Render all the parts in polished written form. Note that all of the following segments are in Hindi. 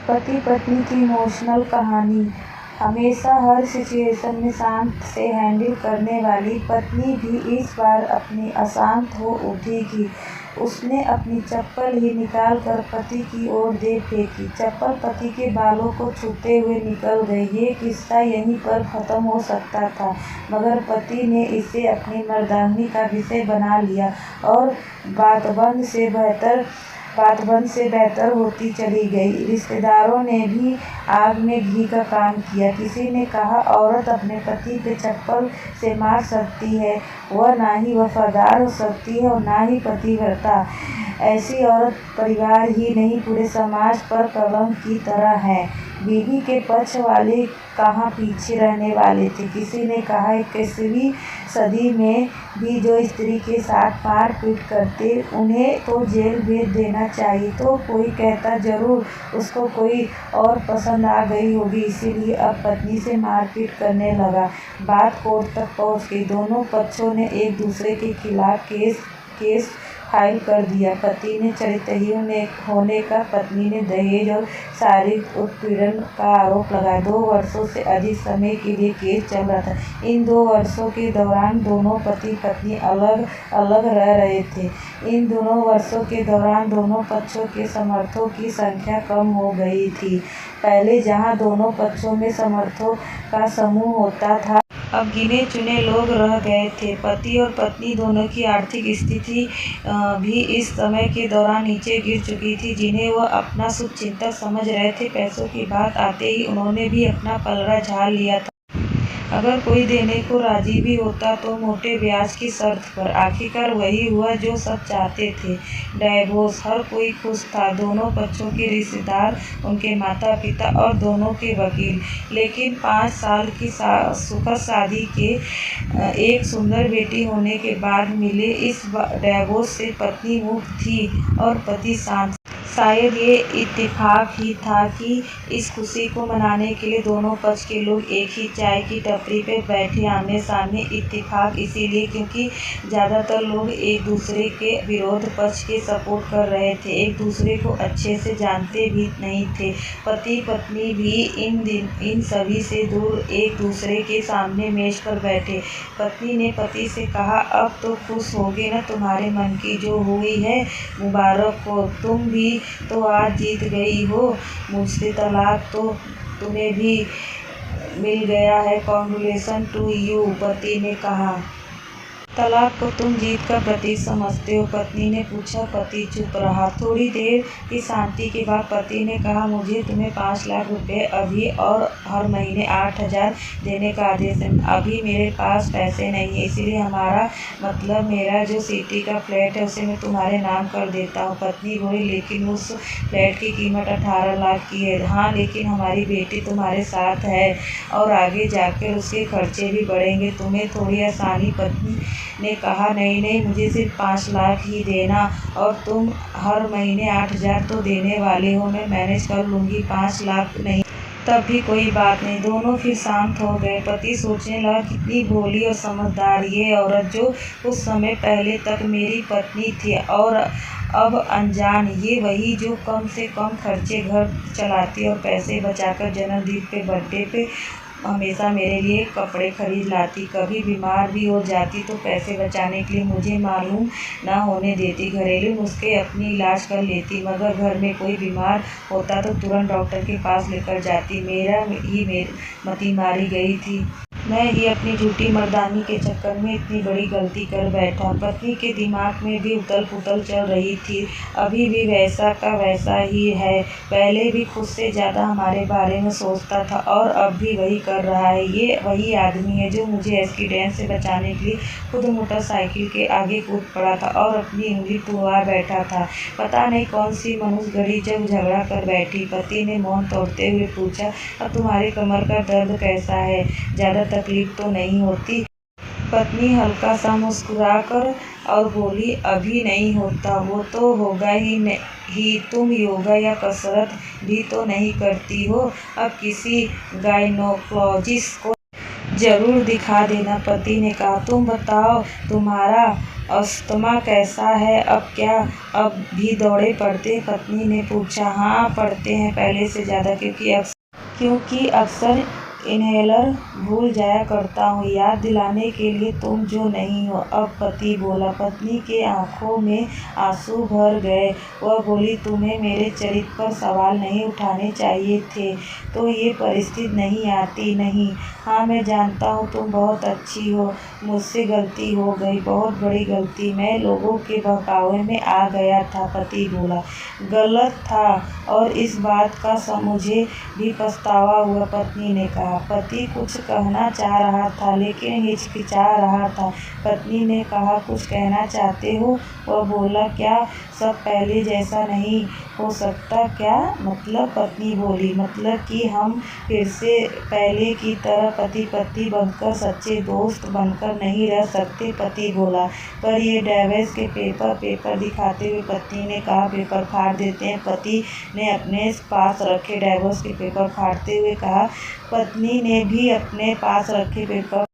पति पत्नी की इमोशनल कहानी। हमेशा हर सिचुएशन में शांत से हैंडल करने वाली पत्नी भी इस बार अपनी अशांत हो उठेगी। उसने अपनी चप्पल ही निकाल कर पति की ओर दे फेंकी। चप्पल पति के बालों को छूते हुए निकल गई। ये किस्सा यहीं पर खत्म हो सकता था, मगर पति ने इसे अपनी मर्दानगी का विषय बना लिया और बात बंद से बेहतर होती चली गई। रिश्तेदारों ने भी आग में घी का काम किया। किसी ने कहा, औरत अपने पति के चप्पल से मार सकती है, वह ना ही वफादार हो सकती है और ना ही पतिव्रता। ऐसी औरत परिवार ही नहीं पूरे समाज पर कलंक की तरह है। बीवी के पक्ष वाले कहाँ पीछे रहने वाले थे। किसी ने कहा, 21वीं सदी में भी जो स्त्री के साथ मारपीट करते उन्हें तो जेल भेज देना चाहिए। तो कोई कहता, जरूर उसको कोई और पसंद आ गई होगी, इसीलिए अब पत्नी से मारपीट करने लगा। बात कोर्ट तक पहुंच गई। दोनों पक्षों ने एक दूसरे के खिलाफ केस फाइल कर दिया। पति ने चरित्रहीन होने का, पत्नी ने दहेज और शारीरिक उत्पीड़न का आरोप लगाया। 2 वर्षों से अधिक समय के लिए केस चल रहा था। इन 2 वर्षों के दौरान दोनों पति पत्नी अलग अलग रह रहे थे। इन दोनों वर्षों के दौरान दोनों पक्षों के समर्थकों की संख्या कम हो गई थी। पहले जहां दोनों पक्षों में समर्थकों का समूह होता था, अब गिने चुने लोग रह गए थे। पति और पत्नी दोनों की आर्थिक स्थिति भी इस समय के दौरान नीचे गिर चुकी थी, जिन्हें वह अपना शुभचिंतक समझ रहे थे। पैसों की बात आते ही उन्होंने भी अपना पलड़ा झाड़ लिया था। अगर कोई देने को राजी भी होता तो मोटे ब्याज की शर्त पर। आखिरकार वही हुआ जो सब चाहते थे, डाइवोर्स। हर कोई खुश था, दोनों पक्षों के रिश्तेदार, उनके माता पिता और दोनों के वकील। लेकिन 5 साल की सुखद शादी के एक सुंदर बेटी होने के बाद मिले इस डाइवोर्स से पत्नी मुक्त थी और पति शांत। शायद ये इत्तेफाक ही था कि इस खुशी को मनाने के लिए दोनों पक्ष के लोग एक ही चाय की टपरी पे बैठे आमने सामने। इत्तेफाक इसीलिए क्योंकि ज़्यादातर लोग एक दूसरे के विरोध पक्ष के सपोर्ट कर रहे थे, एक दूसरे को अच्छे से जानते भी नहीं थे। पति पत्नी भी इन सभी से दूर एक दूसरे के सामने मेज पर बैठे। पत्नी ने पति से कहा, अब तो खुश होगे ना, तुम्हारे मन की जो हुई है मुबारक हो, तुम भी तो आज जीत गई हो, मुझसे तलाक तो तुम्हें भी मिल गया है, कॉन्ग्रेचुलेशन टू यू, पति ने कहा। तलाक को तुम जीत का प्रतीक समझते हो, पत्नी ने पूछा। पति चुप रहा। थोड़ी देर की शांति के बाद पति ने कहा, मुझे तुम्हें 5 लाख रुपए अभी और हर महीने 8,000 देने का आदेश है। अभी मेरे पास पैसे नहीं है, इसीलिए मेरा जो सिटी का फ्लैट है उसे मैं तुम्हारे नाम कर देता हूँ। पत्नी बोली, लेकिन उस फ्लैट की कीमत 18 लाख की है। हाँ, लेकिन हमारी बेटी तुम्हारे साथ है और आगे जाकर उसके खर्चे भी बढ़ेंगे, तुम्हें थोड़ी आसानी। पत्नी ने कहा, नहीं, मुझे सिर्फ 5 लाख ही देना और तुम हर महीने 8,000 तो देने वाले हो, मैं मैनेज कर लूँगी। 5 लाख नहीं तब भी कोई बात नहीं। दोनों फिर शांत हो गए। पति सोचने लगा, कितनी भोली और समझदार ये औरत, जो कुछ समय पहले तक मेरी पत्नी थी और अब अनजान। ये वही जो कम से कम खर्चे घर चलाती और पैसे बचाकर जन्मदिन पे, बर्थडे पे हमेशा मेरे लिए कपड़े खरीद लाती। कभी बीमार भी हो जाती तो पैसे बचाने के लिए मुझे मालूम ना होने देती। घरेलू नुस्खे अपनी इलाज कर लेती, मगर घर में कोई बीमार होता तो तुरंत डॉक्टर के पास लेकर जाती। मेरा ही मति मारी गई थी। मैं ही अपनी झूठी मर्दानी के चक्कर में इतनी बड़ी गलती कर बैठा। पत्नी के दिमाग में भी उथल पुथल चल रही थी। अभी भी वैसा का वैसा ही है। पहले भी खुद से ज़्यादा हमारे बारे में सोचता था और अब भी वही कर रहा है। ये वही आदमी है जो मुझे एक्सीडेंट से बचाने के लिए खुद मोटरसाइकिल के आगे कूद पड़ा था और अपनी उंगली तुड़वा बैठा था। पता नहीं कौन सी मनुष्य घड़ी जब झगड़ा कर बैठी। पति ने मौन तोड़ते हुए पूछा, अब तुम्हारी कमर का दर्द कैसा है? ज़्यादा तकलीफ तो नहीं होती? पत्नी हल्का सा मुस्कुराकर और बोली, अभी नहीं होता, वो तो होगा ही। तुम योगा या कसरत भी तो नहीं करती हो। अब किसी गायनोकोलॉजिस्ट को जरूर दिखा देना। पति ने कहा, तुम बताओ तुम्हारा अस्थमा कैसा है, अब भी दौड़े पड़ते? पत्नी ने पूछा। हाँ पड़ते हैं, पहले से ज्यादा, क्योंकि अक्सर इनहेलर भूल जाया करता हूँ, याद दिलाने के लिए तुम जो नहीं हो। अब पति बोला। पत्नी के आंखों में आंसू भर गए। वह बोली, तुम्हें मेरे चरित्र पर सवाल नहीं उठाने चाहिए थे तो ये परिस्थिति नहीं आती। नहीं, हाँ मैं जानता हूँ तुम बहुत अच्छी हो, मुझसे गलती हो गई, बहुत बड़ी गलती, मैं लोगों के बहकावे में आ गया था। पति बोला। गलत था और इस बात का मुझे भी पछतावा हुआ। पत्नी ने कहा। पति कुछ कहना चाह रहा था लेकिन हिचकिचा रहा था। पत्नी ने कहा, कुछ कहना चाहते हो? वह बोला, क्या सब पहले जैसा नहीं हो सकता क्या? मतलब? पत्नी बोली, मतलब कि हम फिर से पहले की तरह पति पत्नी बनकर, सच्चे दोस्त बनकर नहीं रह सकते? पति बोला। पर ये डिवोर्स के पेपर दिखाते हुए पत्नी ने कहा, पेपर फाड़ देते हैं। पति ने अपने पास रखे डिवोर्स के पेपर फाड़ते हुए कहा। पत्नी ने भी अपने पास रखे पेपर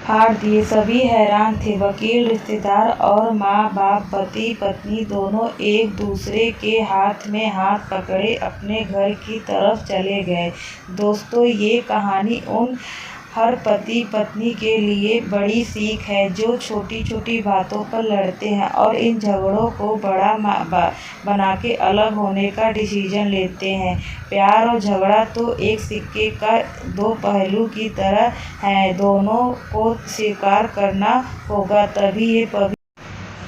फाड़ दिए। सभी हैरान थे, वकील, रिश्तेदार और माँ बाप। पति पत्नी दोनों एक दूसरे के हाथ में हाथ पकड़े अपने घर की तरफ चले गए। दोस्तों, ये कहानी उन हर पति पत्नी के लिए बड़ी सीख है जो छोटी छोटी बातों पर लड़ते हैं और इन झगड़ों को बड़ा बना के अलग होने का डिसीजन लेते हैं। प्यार और झगड़ा तो एक सिक्के का दो पहलू की तरह है, दोनों को स्वीकार करना होगा, तभी ये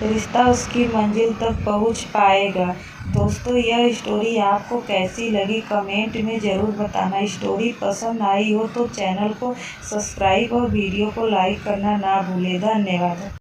रिश्ता उसकी मंजिल तक पहुंच पाएगा। दोस्तों, यह स्टोरी आपको कैसी लगी कमेंट में ज़रूर बताना। स्टोरी पसंद आई हो तो चैनल को सब्सक्राइब और वीडियो को लाइक करना ना भूलें। धन्यवाद।